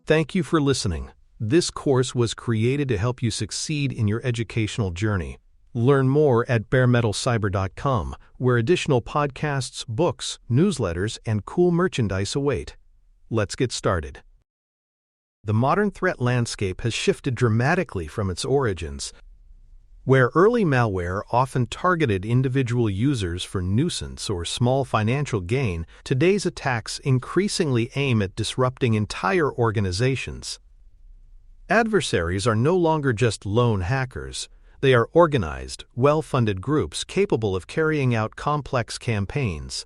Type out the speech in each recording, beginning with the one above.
Thank you for listening. This course was created to help you succeed in your educational journey. Learn more at baremetalcyber.com, where additional podcasts, books, newsletters, and cool merchandise await. Let's get started. The modern threat landscape has shifted dramatically from its origins. Where early malware often targeted individual users for nuisance or small financial gain, today's attacks increasingly aim at disrupting entire organizations. Adversaries are no longer just lone hackers. They are organized, well-funded groups capable of carrying out complex campaigns.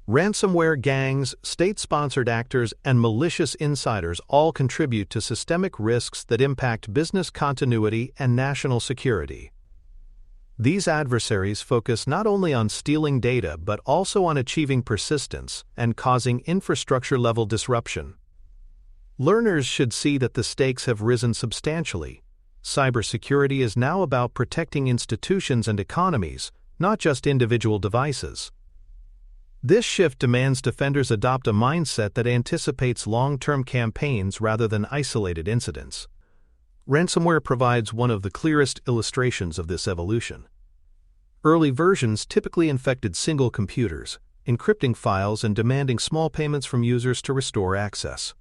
Ransomware gangs, state-sponsored actors, and malicious insiders all contribute to systemic risks that impact business continuity and national security. These adversaries focus not only on stealing data but also on achieving persistence and causing infrastructure-level disruption. Learners should see that the stakes have risen substantially. Cybersecurity is now about protecting institutions and economies, not just individual devices. This shift demands defenders adopt a mindset that anticipates long-term campaigns rather than isolated incidents. Ransomware provides one of the clearest illustrations of this evolution. Early versions typically infected single computers, encrypting files and demanding small payments from users to restore access.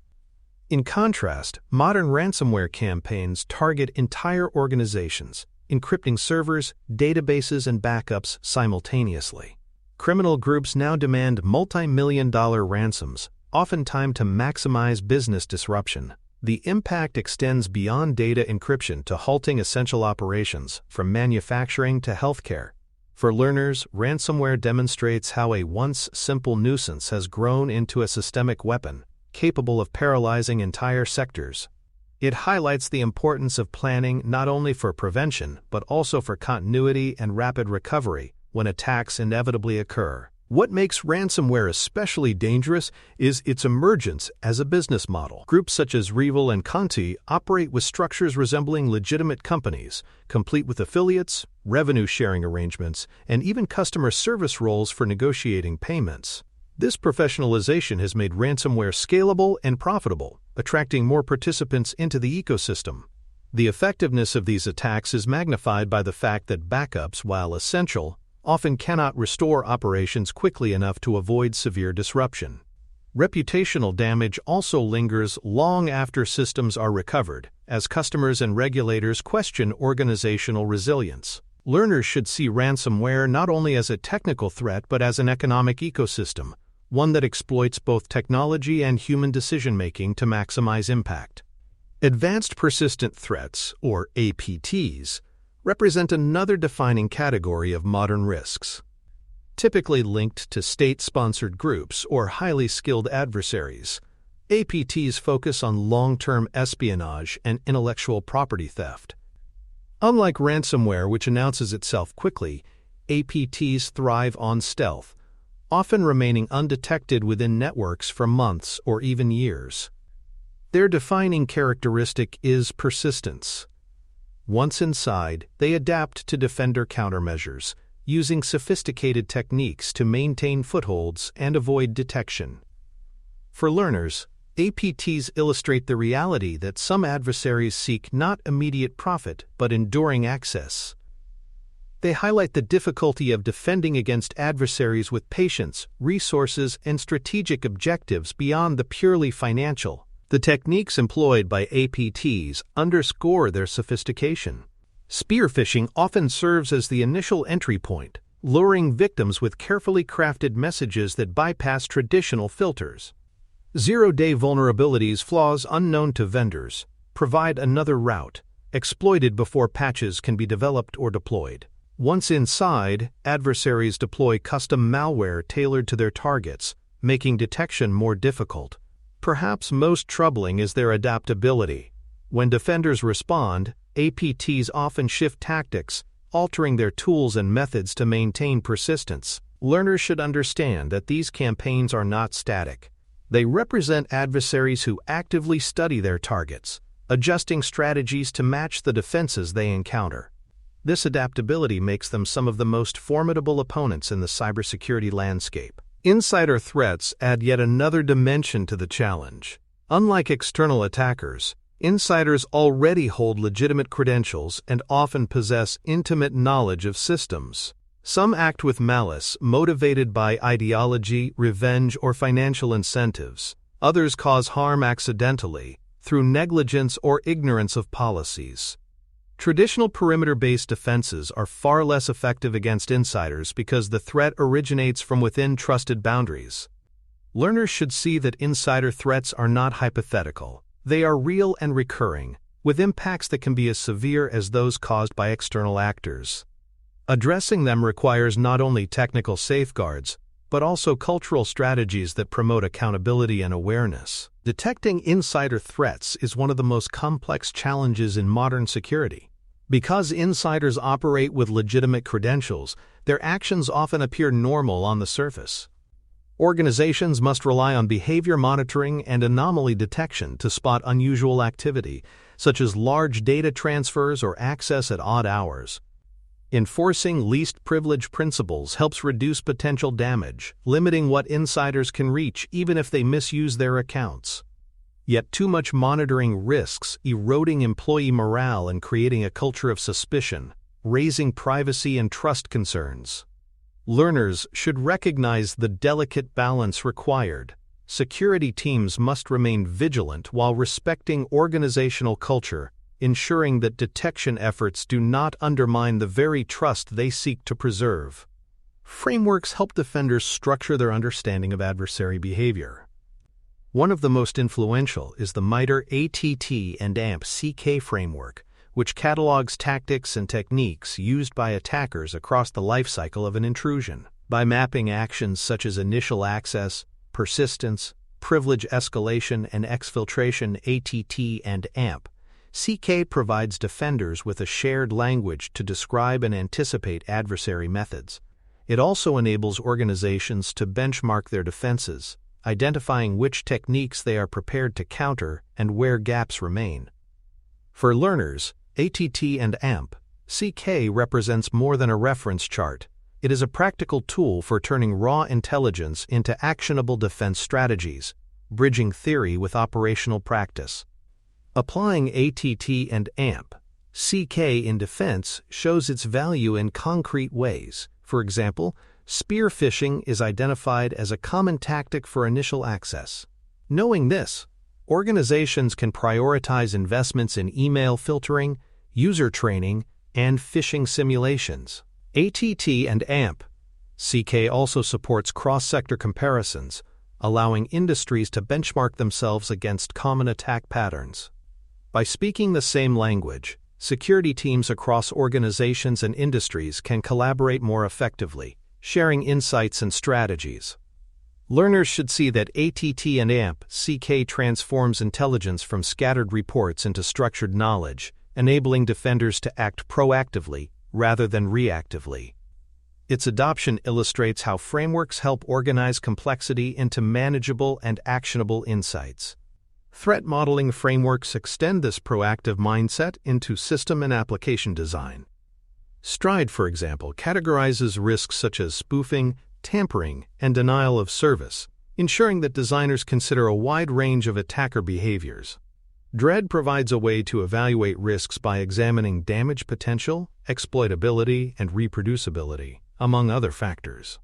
In contrast, modern ransomware campaigns target entire organizations, encrypting servers, databases, and backups simultaneously. Criminal groups now demand multi-million-dollar ransoms, often timed to maximize business disruption. The impact extends beyond data encryption to halting essential operations, from manufacturing to healthcare. For learners, ransomware demonstrates how a once simple nuisance has grown into a systemic weapon, capable of paralyzing entire sectors. It highlights the importance of planning not only for prevention but also for continuity and rapid recovery when attacks inevitably occur. What makes ransomware especially dangerous is its emergence as a business model. Groups such as Revil and Conti operate with structures resembling legitimate companies, complete with affiliates, revenue-sharing arrangements, and even customer service roles for negotiating payments. This professionalization has made ransomware scalable and profitable, attracting more participants into the ecosystem. The effectiveness of these attacks is magnified by the fact that backups, while essential, often cannot restore operations quickly enough to avoid severe disruption. Reputational damage also lingers long after systems are recovered, as customers and regulators question organizational resilience. Learners should see ransomware not only as a technical threat but as an economic ecosystem, one that exploits both technology and human decision-making to maximize impact. Advanced Persistent Threats, or APTs, represent another defining category of modern risks. Typically linked to state-sponsored groups or highly skilled adversaries, APTs focus on long-term espionage and intellectual property theft. Unlike ransomware, which announces itself quickly, APTs thrive on stealth, often remaining undetected within networks for months or even years. Their defining characteristic is persistence. Once inside, they adapt to defender countermeasures, using sophisticated techniques to maintain footholds and avoid detection. For learners, APTs illustrate the reality that some adversaries seek not immediate profit but enduring access. They highlight the difficulty of defending against adversaries with patience, resources, and strategic objectives beyond the purely financial. The techniques employed by APTs underscore their sophistication. Spear phishing often serves as the initial entry point, luring victims with carefully crafted messages that bypass traditional filters. Zero-day vulnerabilities, flaws unknown to vendors, provide another route, exploited before patches can be developed or deployed. Once inside, adversaries deploy custom malware tailored to their targets, making detection more difficult. Perhaps most troubling is their adaptability. When defenders respond, APTs often shift tactics, altering their tools and methods to maintain persistence. Learners should understand that these campaigns are not static. They represent adversaries who actively study their targets, adjusting strategies to match the defenses they encounter. This adaptability makes them some of the most formidable opponents in the cybersecurity landscape. Insider threats add yet another dimension to the challenge. Unlike external attackers, insiders already hold legitimate credentials and often possess intimate knowledge of systems. Some act with malice, motivated by ideology, revenge, or financial incentives. Others cause harm accidentally, through negligence or ignorance of policies. Traditional perimeter-based defenses are far less effective against insiders because the threat originates from within trusted boundaries. Learners should see that insider threats are not hypothetical. They are real and recurring, with impacts that can be as severe as those caused by external actors. Addressing them requires not only technical safeguards, but also cultural strategies that promote accountability and awareness. Detecting insider threats is one of the most complex challenges in modern security. Because insiders operate with legitimate credentials, their actions often appear normal on the surface. Organizations must rely on behavior monitoring and anomaly detection to spot unusual activity, such as large data transfers or access at odd hours. Enforcing least privilege principles helps reduce potential damage, limiting what insiders can reach even if they misuse their accounts. Yet too much monitoring risks eroding employee morale and creating a culture of suspicion, raising privacy and trust concerns. Learners should recognize the delicate balance required. Security teams must remain vigilant while respecting organizational culture, ensuring that detection efforts do not undermine the very trust they seek to preserve. Frameworks help defenders structure their understanding of adversary behavior. One of the most influential is the MITRE ATT and AMP CK framework, which catalogs tactics and techniques used by attackers across the lifecycle of an intrusion. By mapping actions such as initial access, persistence, privilege escalation, and exfiltration ATT and AMP, CK provides defenders with a shared language to describe and anticipate adversary methods. It also enables organizations to benchmark their defenses, identifying which techniques they are prepared to counter and where gaps remain. For learners, ATT and AMP, CK represents more than a reference chart. It is a practical tool for turning raw intelligence into actionable defense strategies, bridging theory with operational practice. Applying ATT and AMP, CK in defense shows its value in concrete ways. For example, spear phishing is identified as a common tactic for initial access. Knowing this, organizations can prioritize investments in email filtering, user training, and phishing simulations. ATT and AMP, CK also supports cross-sector comparisons, allowing industries to benchmark themselves against common attack patterns. By speaking the same language, security teams across organizations and industries can collaborate more effectively, sharing insights and strategies. Learners should see that ATT and AMP CK transforms intelligence from scattered reports into structured knowledge, enabling defenders to act proactively rather than reactively. Its adoption illustrates how frameworks help organize complexity into manageable and actionable insights. Threat modeling frameworks extend this proactive mindset into system and application design. STRIDE, for example, categorizes risks such as spoofing, tampering, and denial of service, ensuring that designers consider a wide range of attacker behaviors. DREAD provides a way to evaluate risks by examining damage potential, exploitability, and reproducibility, among other factors.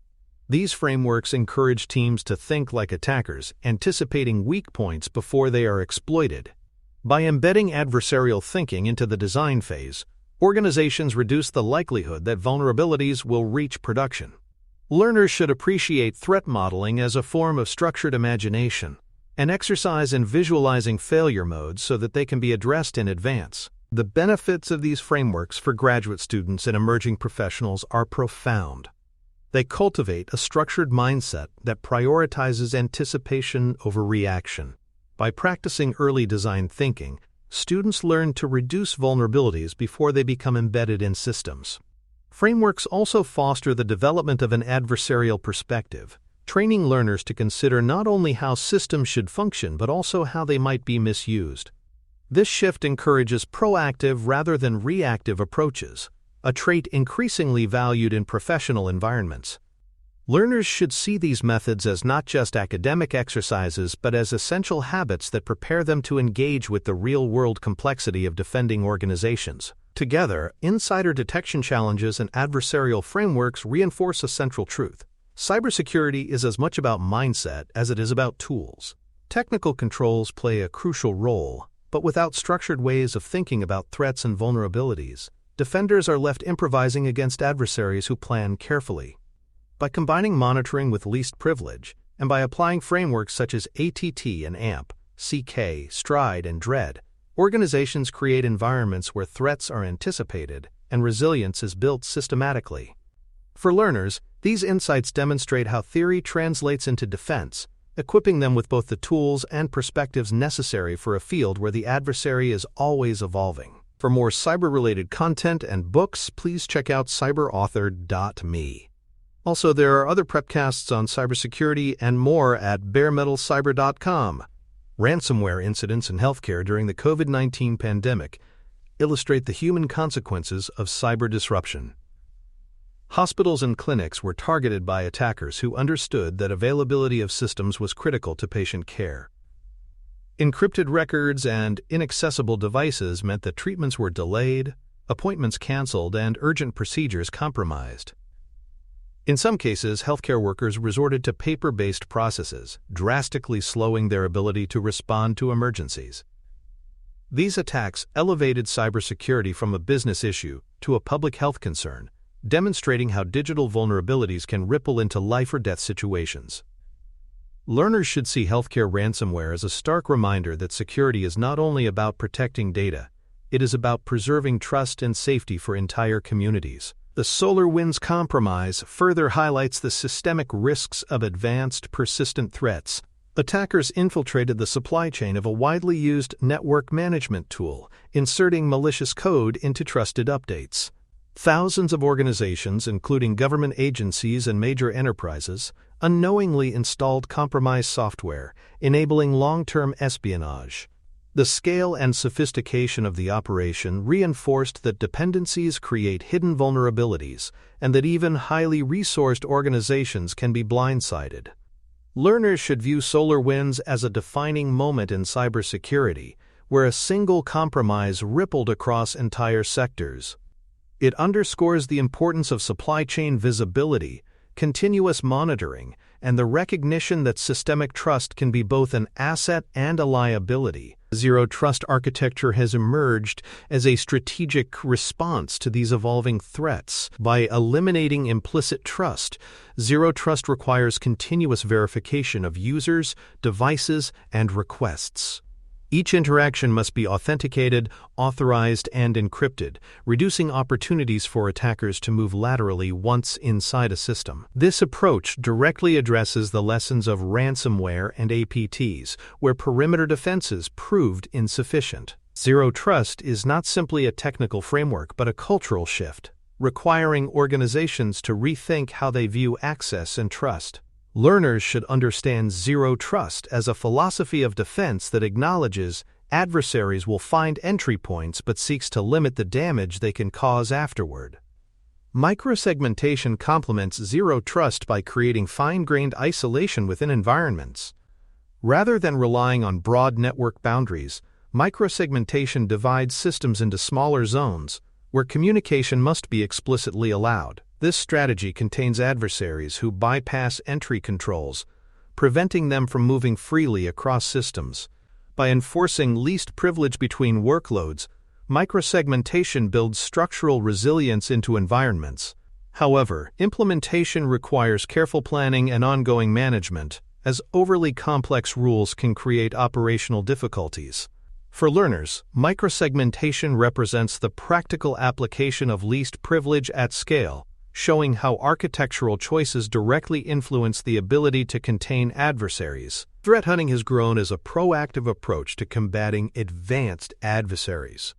These frameworks encourage teams to think like attackers, anticipating weak points before they are exploited. By embedding adversarial thinking into the design phase, organizations reduce the likelihood that vulnerabilities will reach production. Learners should appreciate threat modeling as a form of structured imagination, an exercise in visualizing failure modes so that they can be addressed in advance. The benefits of these frameworks for graduate students and emerging professionals are profound. They cultivate a structured mindset that prioritizes anticipation over reaction. By practicing early design thinking, students learn to reduce vulnerabilities before they become embedded in systems. Frameworks also foster the development of an adversarial perspective, training learners to consider not only how systems should function but also how they might be misused. This shift encourages proactive rather than reactive approaches, a trait increasingly valued in professional environments. Learners should see these methods as not just academic exercises but as essential habits that prepare them to engage with the real-world complexity of defending organizations. Together, insider detection challenges and adversarial frameworks reinforce a central truth. Cybersecurity is as much about mindset as it is about tools. Technical controls play a crucial role, but without structured ways of thinking about threats and vulnerabilities, defenders are left improvising against adversaries who plan carefully. By combining monitoring with least privilege, and by applying frameworks such as ATT and AMP, CK, STRIDE, and DREAD, organizations create environments where threats are anticipated and resilience is built systematically. For learners, these insights demonstrate how theory translates into defense, equipping them with both the tools and perspectives necessary for a field where the adversary is always evolving. For more cyber-related content and books, please check out cyberauthor.me. Also, there are other prepcasts on cybersecurity and more at baremetalcyber.com. Ransomware incidents in healthcare during the COVID-19 pandemic illustrate the human consequences of cyber disruption. Hospitals and clinics were targeted by attackers who understood that availability of systems was critical to patient care. Encrypted records and inaccessible devices meant that treatments were delayed, appointments canceled, and urgent procedures compromised. In some cases, healthcare workers resorted to paper-based processes, drastically slowing their ability to respond to emergencies. These attacks elevated cybersecurity from a business issue to a public health concern, demonstrating how digital vulnerabilities can ripple into life-or-death situations. Learners should see healthcare ransomware as a stark reminder that security is not only about protecting data, it is about preserving trust and safety for entire communities. The SolarWinds compromise further highlights the systemic risks of advanced, persistent threats. Attackers infiltrated the supply chain of a widely used network management tool, inserting malicious code into trusted updates. Thousands of organizations, including government agencies and major enterprises, unknowingly installed compromised software, enabling long-term espionage. The scale and sophistication of the operation reinforced that dependencies create hidden vulnerabilities and that even highly resourced organizations can be blindsided. Learners should view SolarWinds as a defining moment in cybersecurity, where a single compromise rippled across entire sectors. It underscores the importance of supply chain visibility, continuous monitoring, and the recognition that systemic trust can be both an asset and a liability. Zero Trust architecture has emerged as a strategic response to these evolving threats. By eliminating implicit trust, Zero Trust requires continuous verification of users, devices, and requests. Each interaction must be authenticated, authorized, and encrypted, reducing opportunities for attackers to move laterally once inside a system. This approach directly addresses the lessons of ransomware and APTs, where perimeter defenses proved insufficient. Zero Trust is not simply a technical framework but a cultural shift, requiring organizations to rethink how they view access and trust. Learners should understand Zero Trust as a philosophy of defense that acknowledges adversaries will find entry points but seeks to limit the damage they can cause afterward. Microsegmentation complements Zero Trust by creating fine-grained isolation within environments. Rather than relying on broad network boundaries, microsegmentation divides systems into smaller zones, where communication must be explicitly allowed. This strategy contains adversaries who bypass entry controls, preventing them from moving freely across systems. By enforcing least privilege between workloads, microsegmentation builds structural resilience into environments. However, implementation requires careful planning and ongoing management, as overly complex rules can create operational difficulties. For learners, microsegmentation represents the practical application of least privilege at scale, showing how architectural choices directly influence the ability to contain adversaries. Threat hunting has grown as a proactive approach to combating advanced adversaries.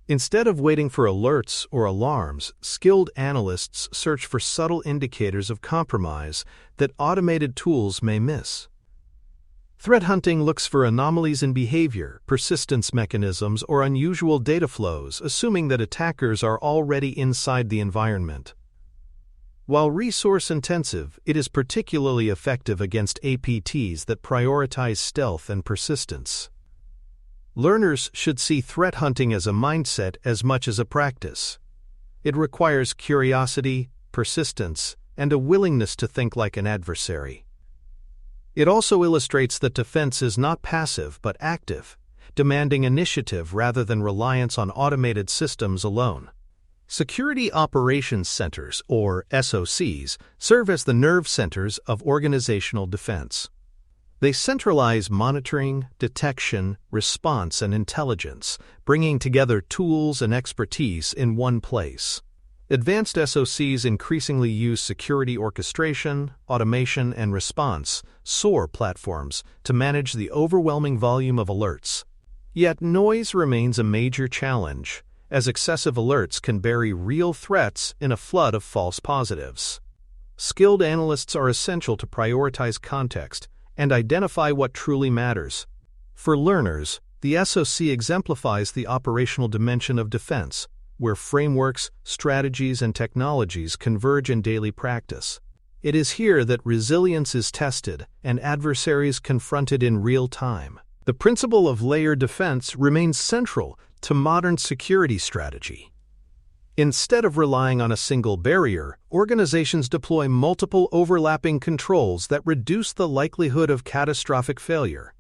Instead of waiting for alerts or alarms, skilled analysts search for subtle indicators of compromise that automated tools may miss. Threat hunting looks for anomalies in behavior, persistence mechanisms, or unusual data flows, assuming that attackers are already inside the environment. While resource-intensive, it is particularly effective against APTs that prioritize stealth and persistence. Learners should see threat hunting as a mindset as much as a practice. It requires curiosity, persistence, and a willingness to think like an adversary. It also illustrates that defense is not passive but active, demanding initiative rather than reliance on automated systems alone. Security Operations Centers, or SOCs, serve as the nerve centers of organizational defense. They centralize monitoring, detection, response, and intelligence, bringing together tools and expertise in one place. Advanced SOCs increasingly use security orchestration, automation, and response (SOAR) platforms to manage the overwhelming volume of alerts. Yet noise remains a major challenge, as excessive alerts can bury real threats in a flood of false positives. Skilled analysts are essential to prioritize context and identify what truly matters. For learners, the SOC exemplifies the operational dimension of defense, where frameworks, strategies, and technologies converge in daily practice. It is here that resilience is tested and adversaries confronted in real time. The principle of layered defense remains central to modern security strategy. Instead of relying on a single barrier, organizations deploy multiple overlapping controls that reduce the likelihood of catastrophic failure.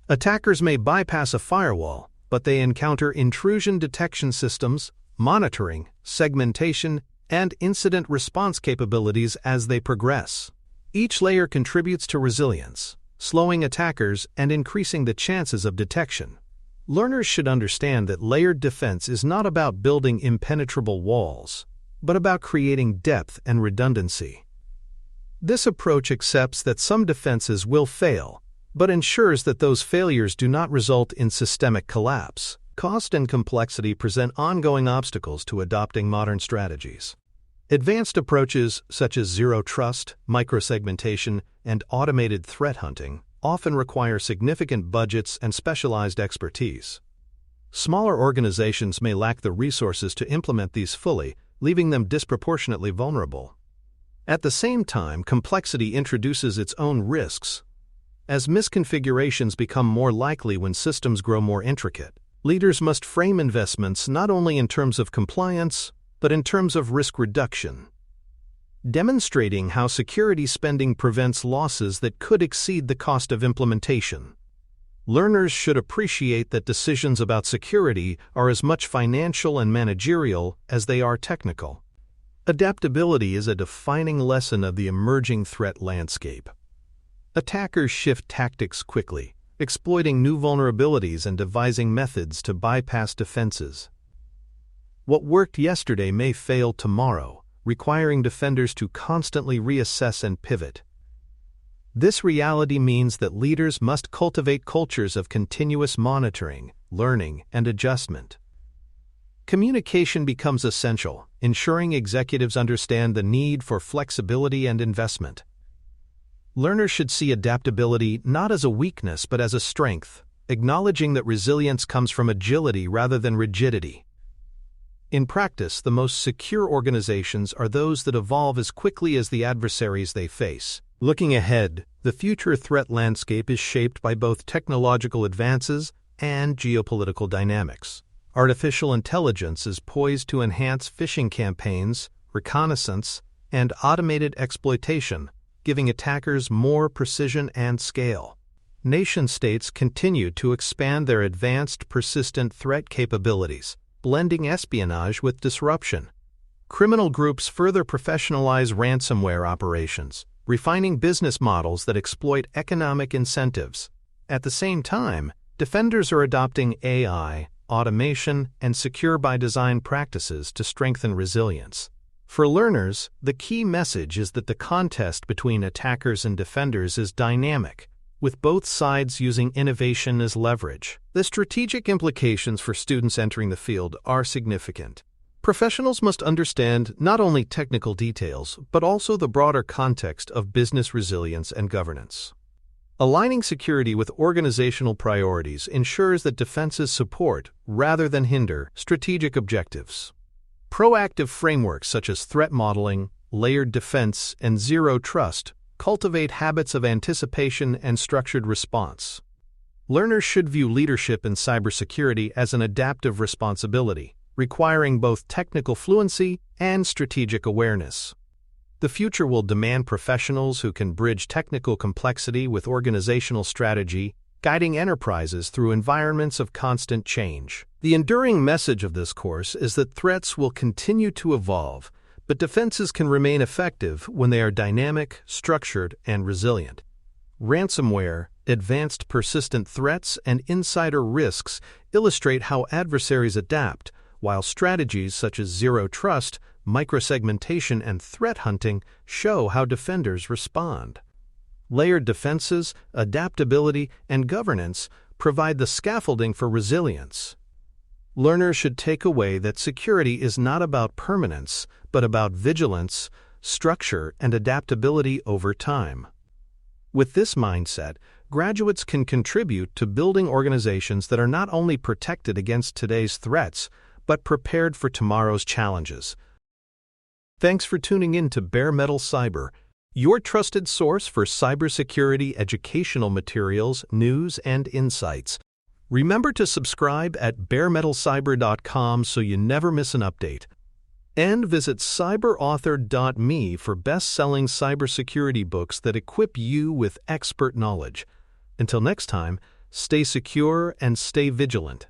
Attackers may bypass a firewall, but they encounter intrusion detection systems, monitoring, segmentation, and incident response capabilities as they progress. Each layer contributes to resilience, slowing attackers and increasing the chances of detection. Learners should understand that layered defense is not about building impenetrable walls, but about creating depth and redundancy. This approach accepts that some defenses will fail, but ensures that those failures do not result in systemic collapse. Cost and complexity present ongoing obstacles to adopting modern strategies. Advanced approaches such as zero trust, microsegmentation, and automated threat hunting often require significant budgets and specialized expertise. Smaller organizations may lack the resources to implement these fully, leaving them disproportionately vulnerable. At the same time, complexity introduces its own risks. As misconfigurations become more likely when systems grow more intricate, leaders must frame investments not only in terms of compliance, but in terms of risk reduction, demonstrating how security spending prevents losses that could exceed the cost of implementation. Learners should appreciate that decisions about security are as much financial and managerial as they are technical. Adaptability is a defining lesson of the emerging threat landscape. Attackers shift tactics quickly, exploiting new vulnerabilities and devising methods to bypass defenses. What worked yesterday may fail tomorrow, requiring defenders to constantly reassess and pivot. This reality means that leaders must cultivate cultures of continuous monitoring, learning, and adjustment. Communication becomes essential, ensuring executives understand the need for flexibility and investment. Learners should see adaptability not as a weakness but as a strength, acknowledging that resilience comes from agility rather than rigidity. In practice, the most secure organizations are those that evolve as quickly as the adversaries they face. Looking ahead, the future threat landscape is shaped by both technological advances and geopolitical dynamics. Artificial intelligence is poised to enhance phishing campaigns, reconnaissance, and automated exploitation, giving attackers more precision and scale. Nation-states continue to expand their advanced persistent threat capabilities, blending espionage with disruption. Criminal groups further professionalize ransomware operations, refining business models that exploit economic incentives. At the same time, defenders are adopting AI, automation, and secure-by-design practices to strengthen resilience. For learners, the key message is that the contest between attackers and defenders is dynamic, with both sides using innovation as leverage. The strategic implications for students entering the field are significant. Professionals must understand not only technical details, but also the broader context of business resilience and governance. Aligning security with organizational priorities ensures that defenses support, rather than hinder, strategic objectives. Proactive frameworks such as threat modeling, layered defense, and zero trust cultivate habits of anticipation and structured response. Learners should view leadership in cybersecurity as an adaptive responsibility, requiring both technical fluency and strategic awareness. The future will demand professionals who can bridge technical complexity with organizational strategy, guiding enterprises through environments of constant change. The enduring message of this course is that threats will continue to evolve, but defenses can remain effective when they are dynamic, structured, and resilient. Ransomware, advanced persistent threats, and insider risks illustrate how adversaries adapt, while strategies such as zero trust, microsegmentation, and threat hunting show how defenders respond. Layered defenses, adaptability, and governance provide the scaffolding for resilience. Learners should take away that security is not about permanence, but about vigilance, structure, and adaptability over time. With this mindset, graduates can contribute to building organizations that are not only protected against today's threats, but prepared for tomorrow's challenges. Thanks for tuning in to Bare Metal Cyber, your trusted source for cybersecurity educational materials, news, and insights. Remember to subscribe at baremetalcyber.com so you never miss an update. And visit cyberauthor.me for best-selling cybersecurity books that equip you with expert knowledge. Until next time, stay secure and stay vigilant.